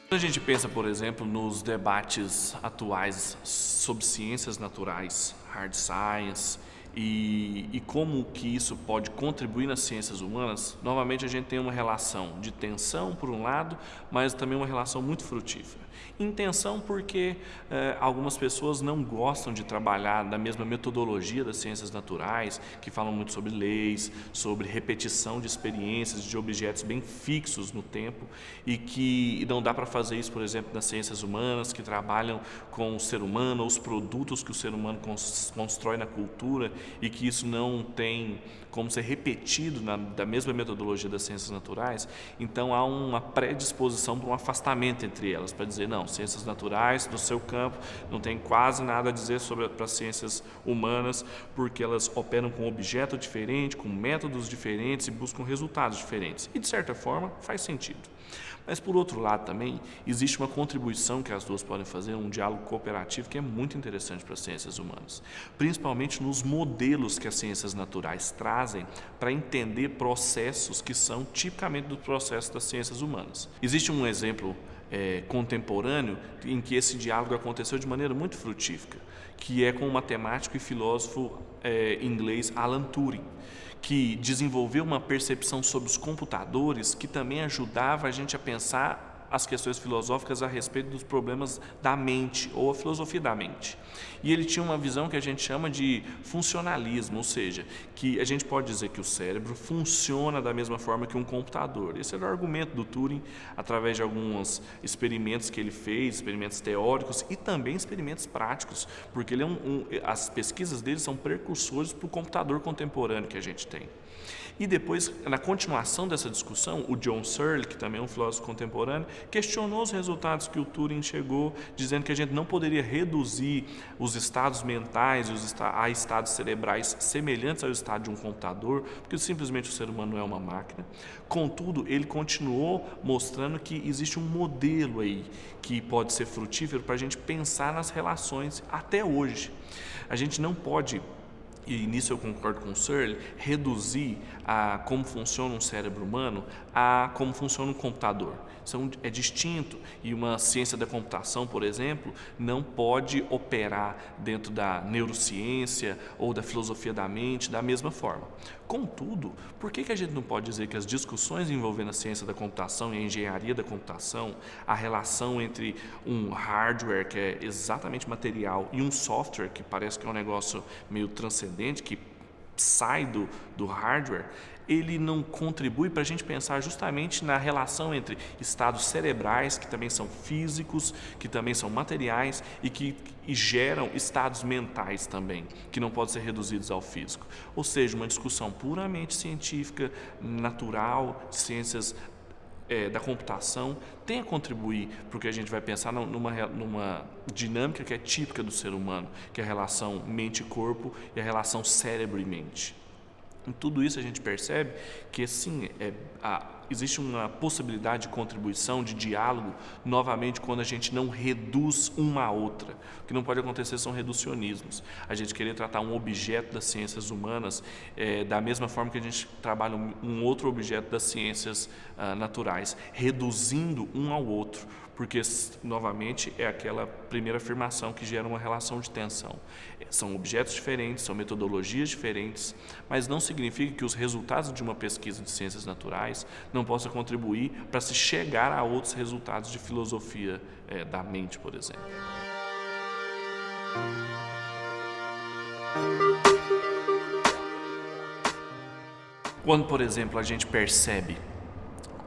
Quando a gente pensa, por exemplo, nos debates atuais sobre ciências naturais, hard science, e como que isso pode contribuir nas ciências humanas, novamente a gente tem uma relação de tensão por um lado, mas também uma relação muito frutífera. Em tensão porque algumas pessoas não gostam de trabalhar da mesma metodologia das ciências naturais, que falam muito sobre leis, sobre repetição de experiências, de objetos bem fixos no tempo, e que não dá para fazer isso, por exemplo, nas ciências humanas, que trabalham com o ser humano, ou os produtos que o ser humano constrói na cultura, e que isso não tem como ser repetido da mesma metodologia das ciências naturais. Então há uma predisposição para um afastamento entre elas, para dizer, não, ciências naturais do seu campo não tem quase nada a dizer para as ciências humanas, porque elas operam com um objeto diferente, com métodos diferentes e buscam resultados diferentes. E de certa forma faz sentido. Mas por outro lado também existe uma contribuição que as duas podem fazer, um diálogo cooperativo que é muito interessante para as ciências humanas, principalmente nos modelos que as ciências naturais trazem para entender processos que são tipicamente do processo das ciências humanas. Existe um exemplo contemporâneo em que esse diálogo aconteceu de maneira muito frutífera, que é com o matemático e filósofo inglês Alan Turing, que desenvolveu uma percepção sobre os computadores que também ajudava a gente a pensar as questões filosóficas a respeito dos problemas da mente, ou a filosofia da mente. E ele tinha uma visão que a gente chama de funcionalismo, ou seja, que a gente pode dizer que o cérebro funciona da mesma forma que um computador. Esse era o argumento do Turing, através de alguns experimentos que ele fez, experimentos teóricos e também experimentos práticos, porque ele as pesquisas dele são precursores para o computador contemporâneo que a gente tem. E depois, na continuação dessa discussão, o John Searle, que também é um filósofo contemporâneo, questionou os resultados que o Turing chegou, dizendo que a gente não poderia reduzir os estados mentais a estados cerebrais semelhantes ao estado de um computador, porque simplesmente o ser humano não é uma máquina. Contudo, ele continuou mostrando que existe um modelo aí que pode ser frutífero para a gente pensar nas relações até hoje. A gente não pode, e nisso eu concordo com o Searle, reduzir a como funciona um cérebro humano a como funciona um computador. Isso é distinto, e uma ciência da computação, por exemplo, não pode operar dentro da neurociência ou da filosofia da mente da mesma forma. Contudo, por que a gente não pode dizer que as discussões envolvendo a ciência da computação e a engenharia da computação, a relação entre um hardware, que é exatamente material, e um software, que parece que é um negócio meio transcendente, que sai do hardware, ele não contribui para a gente pensar justamente na relação entre estados cerebrais, que também são físicos, que também são materiais e que geram estados mentais também, que não podem ser reduzidos ao físico. Ou seja, uma discussão puramente científica, natural, de ciências da computação, tem a contribuir para o que a gente vai pensar numa dinâmica que é típica do ser humano, que é a relação mente-corpo e a relação cérebro e mente. Em tudo isso a gente percebe que sim, existe uma possibilidade de contribuição, de diálogo, novamente, quando a gente não reduz uma à outra. O que não pode acontecer são reducionismos. A gente querer tratar um objeto das ciências humanas da mesma forma que a gente trabalha um outro objeto das ciências naturais, reduzindo um ao outro, porque, novamente, é aquela primeira afirmação que gera uma relação de tensão. São objetos diferentes, são metodologias diferentes, mas não significa que os resultados de uma pesquisa de ciências naturais não possam contribuir para se chegar a outros resultados de filosofia da mente, por exemplo. Quando, por exemplo, a gente percebe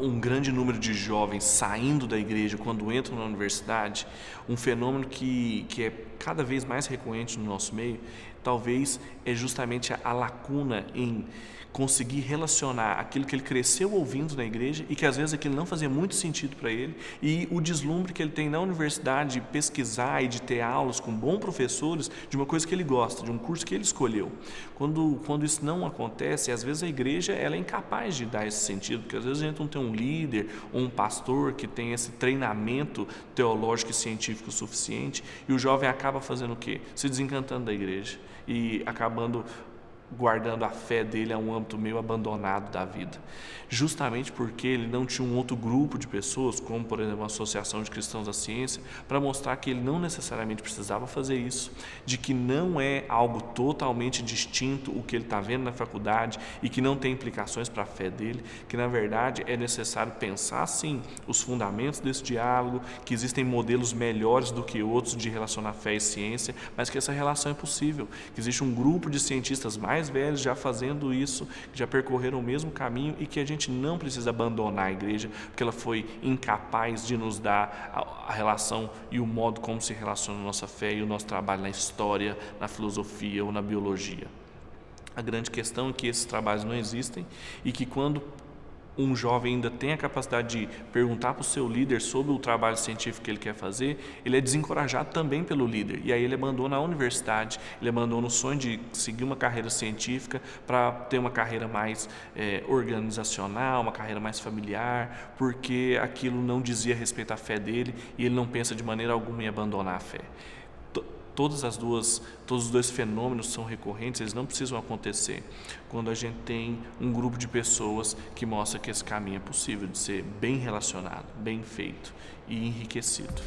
um grande número de jovens saindo da igreja quando entram na universidade, um fenômeno que é cada vez mais recorrente no nosso meio, talvez é justamente a lacuna em conseguir relacionar aquilo que ele cresceu ouvindo na igreja e que às vezes aquilo não fazia muito sentido para ele, e o deslumbre que ele tem na universidade de pesquisar e de ter aulas com bons professores de uma coisa que ele gosta, de um curso que ele escolheu. Quando isso não acontece, às vezes a igreja ela é incapaz de dar esse sentido, porque às vezes a gente não tem um líder ou um pastor que tem esse treinamento teológico e científico suficiente, e o jovem acaba fazendo o quê? Se desencantando da igreja e acabando guardando a fé dele a um âmbito meio abandonado da vida, justamente porque ele não tinha um outro grupo de pessoas, como por exemplo a Associação de Cristãos da Ciência, para mostrar que ele não necessariamente precisava fazer isso, de que não é algo totalmente distinto o que ele está vendo na faculdade e que não tem implicações para a fé dele, que na verdade é necessário pensar sim os fundamentos desse diálogo, que existem modelos melhores do que outros de relacionar fé e ciência, mas que essa relação é possível, que existe um grupo de cientistas mais velhos já fazendo isso, que já percorreram o mesmo caminho, e que a gente não precisa abandonar a igreja porque ela foi incapaz de nos dar a relação e o modo como se relaciona a nossa fé e o nosso trabalho na história, na filosofia ou na biologia. A grande questão é que esses trabalhos não existem e que quando um jovem ainda tem a capacidade de perguntar para o seu líder sobre o trabalho científico que ele quer fazer, ele é desencorajado também pelo líder, e aí ele abandona a universidade, ele abandona o sonho de seguir uma carreira científica para ter uma carreira mais organizacional, uma carreira mais familiar, porque aquilo não dizia respeito à fé dele e ele não pensa de maneira alguma em abandonar a fé. Todos os dois fenômenos são recorrentes, eles não precisam acontecer quando a gente tem um grupo de pessoas que mostra que esse caminho é possível de ser bem relacionado, bem feito e enriquecido.